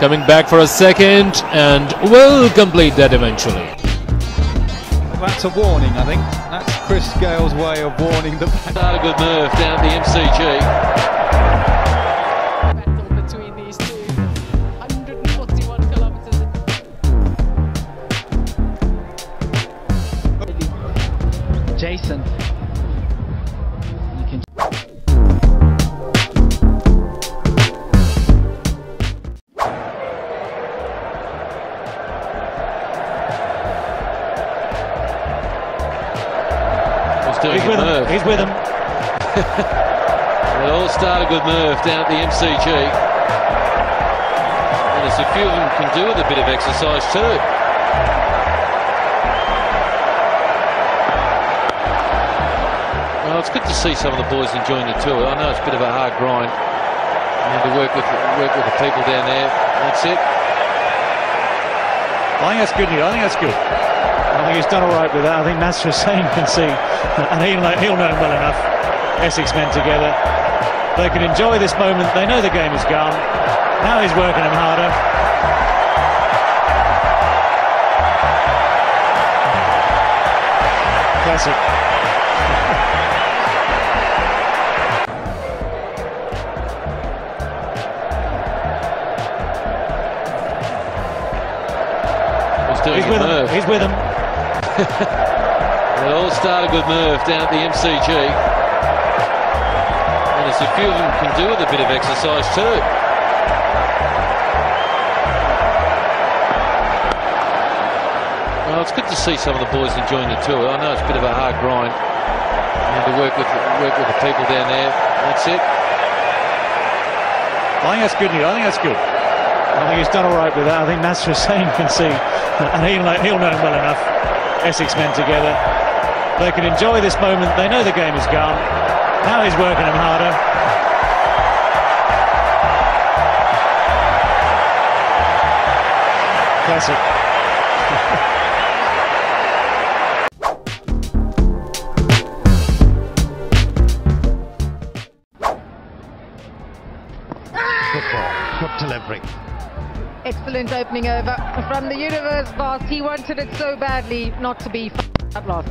coming back for a second and will complete that eventually. That's a warning, I think. That's Chris Gayle's way of warning the back. Not a good move down the MCG. Battle between these two. 141 kilometers. Jason. You can. He's with him. They all start a good move down at the MCG. And there's a few of them can do with a bit of exercise too. Well, it's good to see some of the boys enjoying the tour. I know it's a bit of a hard grind. You need to work with the people down there. That's it. I think that's good news. I think that's good. I think he's done all right with that. I think Ahmed Shehzad can see, and he'll know him well enough. Essex men together. They can enjoy this moment. They know the game is gone. Now he's working them harder. Classic. He's with him. They all start a good move down at the MCG. And there's a few of them can do with a bit of exercise too. Well, it's good to see some of the boys enjoying the tour. I know it's a bit of a hard grind. You need to work with the people down there. That's it. I think that's good news. I think that's good. I think he's done all right with that. I think Ahmed Shehzad can see, and he'll know him well enough. Essex men together. They can enjoy this moment. They know the game is gone. Now he's working them harder. Classic. Good delivery. Excellent opening over from the universe boss. He wanted it so badly not to be at last.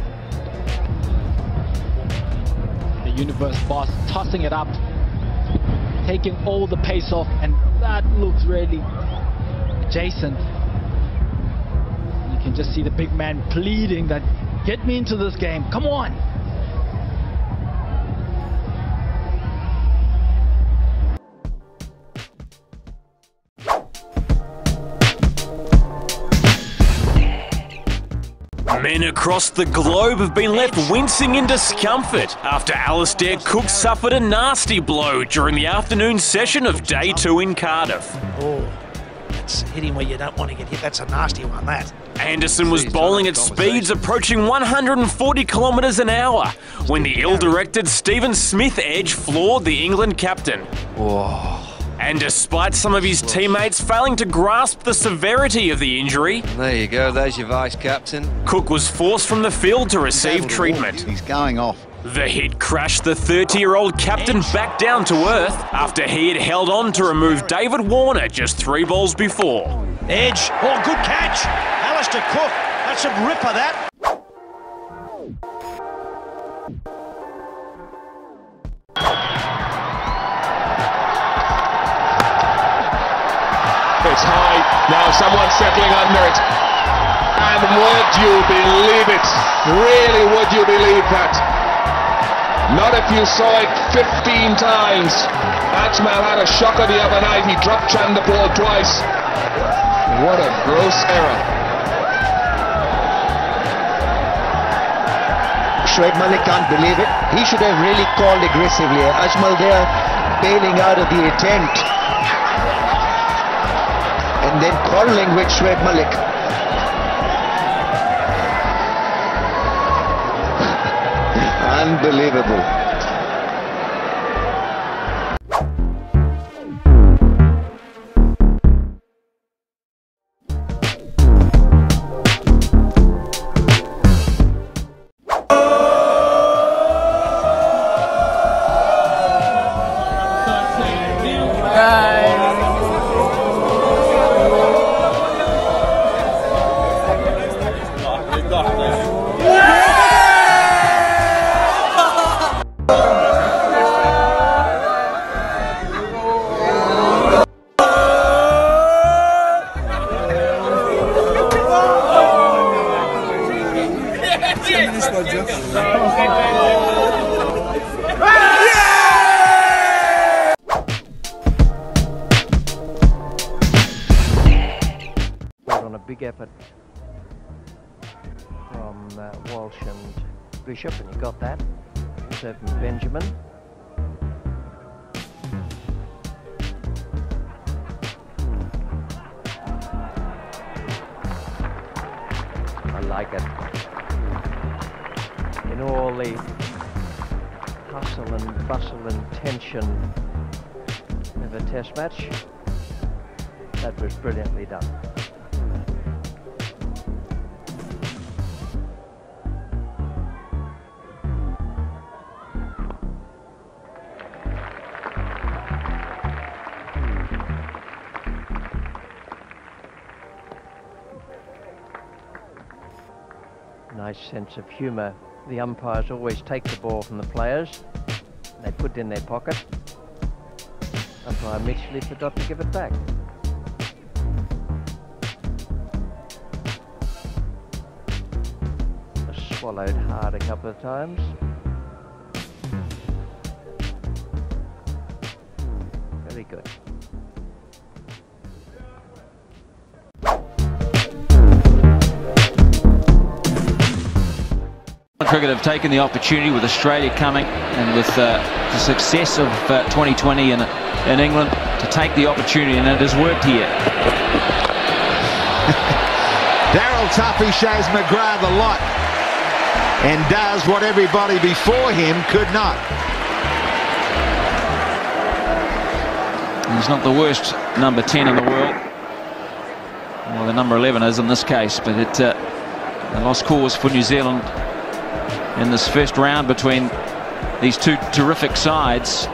The universe boss tossing it up, taking all the pace off, and that looks really. Jason. You can just see the big man pleading that, get me into this game, come on. Men across the globe have been left wincing in discomfort after Alistair Cook suffered a nasty blow during the afternoon session of Day 2 in Cardiff. Oh, that's hitting where you don't want to get hit. That's a nasty one, that. Anderson was bowling at speeds approaching 140 kilometres an hour when the ill-directed Stephen Smith edge floored the England captain. Oh. And despite some of his teammates failing to grasp the severity of the injury, there you go, there's your vice-captain. Cook was forced from the field to receive treatment. He's going off. The hit crashed the 30-year-old captain back down to earth after he had held on to remove David Warner just 3 balls before. Edge. Oh, good catch. Alistair Cook. That's a ripper, that. It's high, now someone's settling under it. And would you believe it? Really, would you believe that? Not if you saw it 15 times. Ajmal had a shocker the other night. He dropped Chandapur twice. What a gross error. Shoaib Malik can't believe it. He should have really called aggressively. Ajmal there bailing out of the attempt. And then quarrelling with Shoaib Malik. Unbelievable. a big effort from Walsh and Bishop, and he got that. So from Benjamin. I like it. In all the hustle and bustle and tension of a test match, that was brilliantly done. Nice sense of humour. The umpires always take the ball from the players. They put it in their pocket. Umpire Mitchley forgot to give it back. Swallowed hard a couple of times. Very good. Cricket have taken the opportunity with Australia coming and with the success of 2020 in England to take the opportunity, and it has worked here. Daryl Tuffy shows McGrath a lot and does what everybody before him could not. He's not the worst number 10 in the world. Well, the number 11 is in this case, but it a lost cause for New Zealand in this first round between these two terrific sides.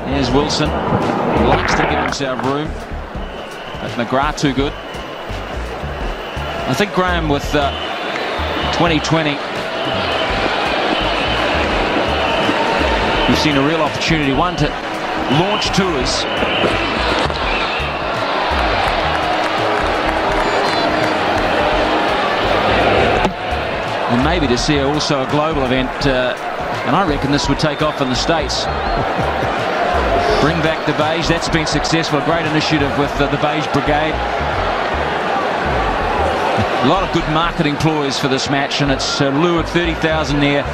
Here's Wilson. He likes to give himself room, but McGrath too good. I think, Graham, with 2020, we've seen a real opportunity, one to launch tours. And maybe to see also a global event, and I reckon this would take off in the States. Bring back the beige. That's been successful. A great initiative with the beige brigade. A lot of good marketing ploys for this match, and it's lured 30,000 there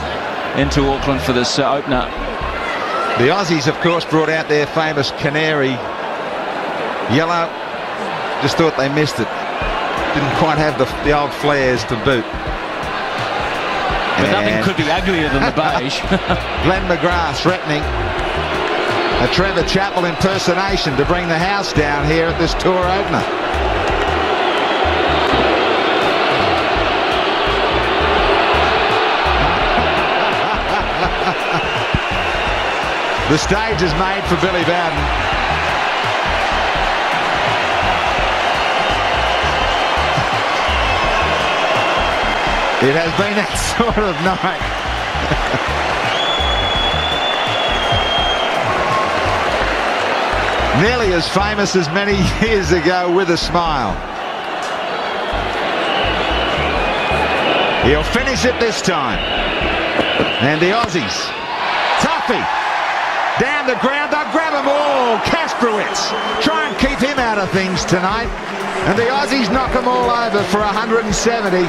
into Auckland for this opener. The Aussies, of course, brought out their famous canary yellow. Just thought they missed it. Didn't quite have the old flares to boot. But nothing could be uglier than the beige. Glenn McGrath threatening a Trevor Chappell impersonation to bring the house down here at this tour opener. The stage is made for Billy Bowden. It has been that sort of night. Nearly as famous as many years ago with a smile. He'll finish it this time. And the Aussies. Tuffy. Down the ground. They'll grab them all. Kasprowicz. Try and keep him out of things tonight. And the Aussies knock them all over for 170.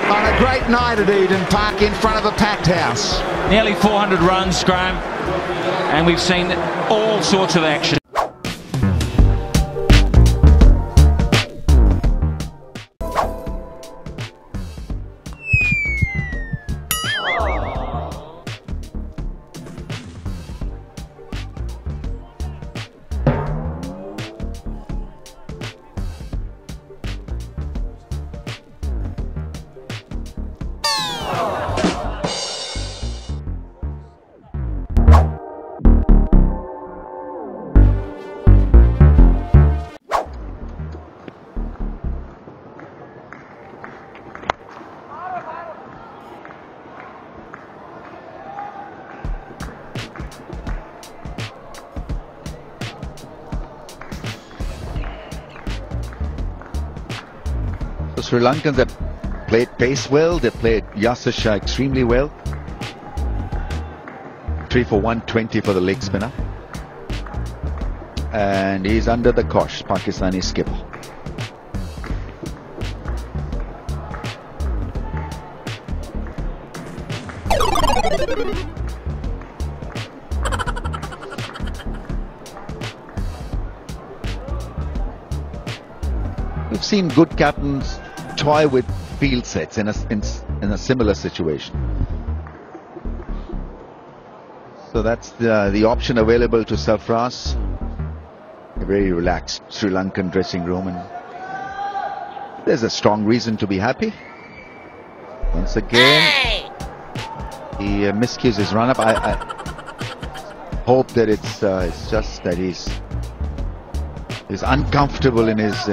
On a great night at Eden Park in front of a packed house. Nearly 400 runs, Graham, and we've seen all sorts of action. The Sri Lankans have played pace well. They played Yasir Shah extremely well. 3 for 120 for the leg spinner. and he's under the cosh, Pakistani skipper. We've seen good captains toy with field sets in a similar situation. So that's the option available to Sarfraz. A very relaxed Sri Lankan dressing room, and there's a strong reason to be happy. Once again, he miscues his run-up. I hope that it's just that he's uncomfortable in his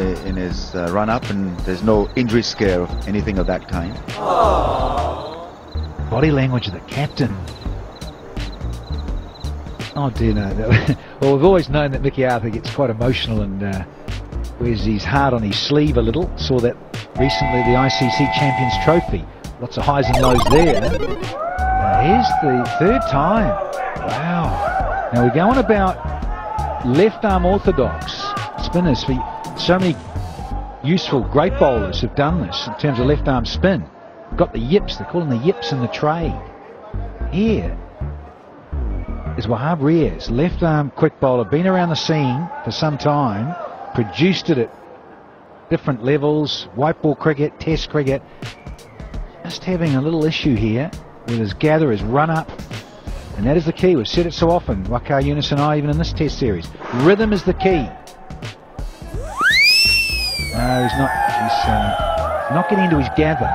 run-up, and there's no injury scare or anything of that kind. Body language of the captain. Oh dear, no. Well, we've always known that Mickey Arthur gets quite emotional and wears his heart on his sleeve a little. Saw that recently, the ICC Champions Trophy. Lots of highs and lows there. Here's the third time. Wow. Now we're going about left arm orthodox spinners. So many useful, great bowlers have done this in terms of left arm spin. Got the yips, they call them the yips in the trade. Here is Wahab Riaz, left arm quick bowler, been around the scene for some time, produced it at different levels, white ball cricket, test cricket. Just having a little issue here with his gather, his run up, and that is the key. We've said it so often, Waqar Younis and I, even in this test series. Rhythm is the key. No, he's not getting into his gather,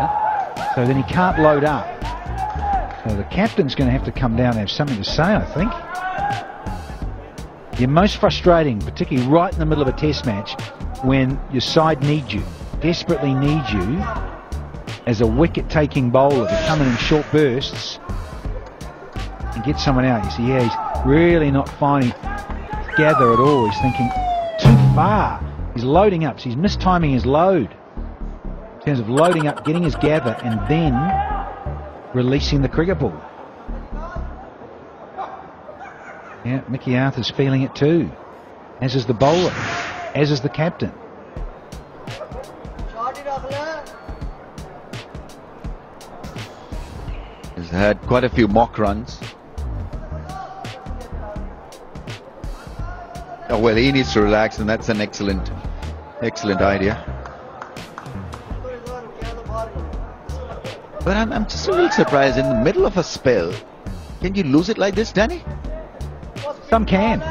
so then he can't load up. So the captain's going to have to come down and have something to say, I think. You're most frustrating, particularly right in the middle of a test match, when your side needs you, desperately needs you, as a wicket-taking bowler to come in short bursts and get someone out. You see, yeah, he's really not finding gather at all. He's thinking too far. He's loading up, so he's mistiming his load in terms of loading up, getting his gather, and then releasing the cricket ball. Yeah, Mickey Arthur's feeling it too, as is the bowler, as is the captain. He's had quite a few mock runs. Oh, well, he needs to relax, and that's an excellent idea. But I'm just a little surprised, in the middle of a spell, can you lose it like this, Danny? Some can.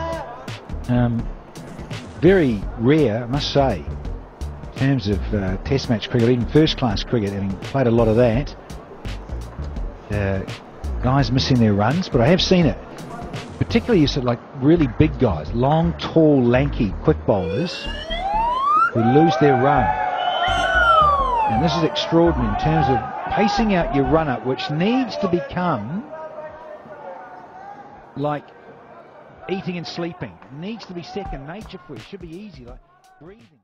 Very rare, I must say, in terms of test match cricket, even first-class cricket, having played a lot of that. Guys missing their runs, but I have seen it. Particularly, you said, like really big guys, long, tall, lanky, quick bowlers who lose their run. And this is extraordinary in terms of pacing out your run-up, which needs to become like eating and sleeping. It needs to be second nature for you. It should be easy, like breathing.